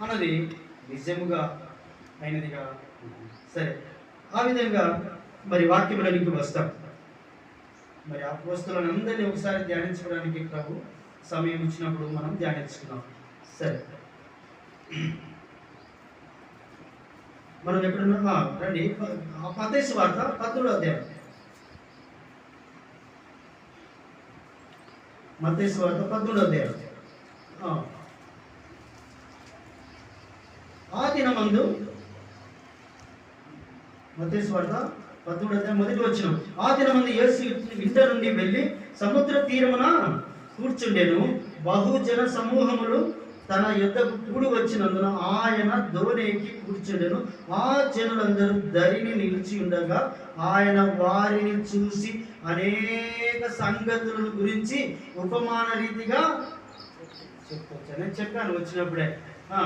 అన్నది నిజముగా అయినదిగా ఉంటుంది. సరే, ఆ విధంగా మరి వాక్యములనికి వస్తాం. మరి అపోస్తలులను అందరినీ ఒకసారి ధ్యానించుకోవడానికి ప్రభు సమయం ఇచ్చినప్పుడు మనం ధ్యానించుకున్నాం. సరే, మనం ఎక్కడున్నా రండి. మత్తయి సువార్త 13వ అధ్యాయం. మత్తయి సువార్త 13వ అధ్యాయం. ఆ దినమందు మత్తయి సువార్త 13వ అధ్యాయం మొదటి వచనం. ఆ దినమందు యేసు ఇంట నుండి వెళ్ళి సముద్ర తీరమున కూర్చుండెను. బహుజన సమూహములు తన యొద్దకు కూడి వచ్చినందున ఆయన దోణికి కూర్చుండెను. ఆ జనులందరూ ధరిని నిలిచి ఉండగా ఆయన వారిని చూసి అనేక సంగతులను గురించి ఉపమాన రీతిగా చెప్పొచ్చు. నేను చెప్పాను వచ్చినప్పుడే,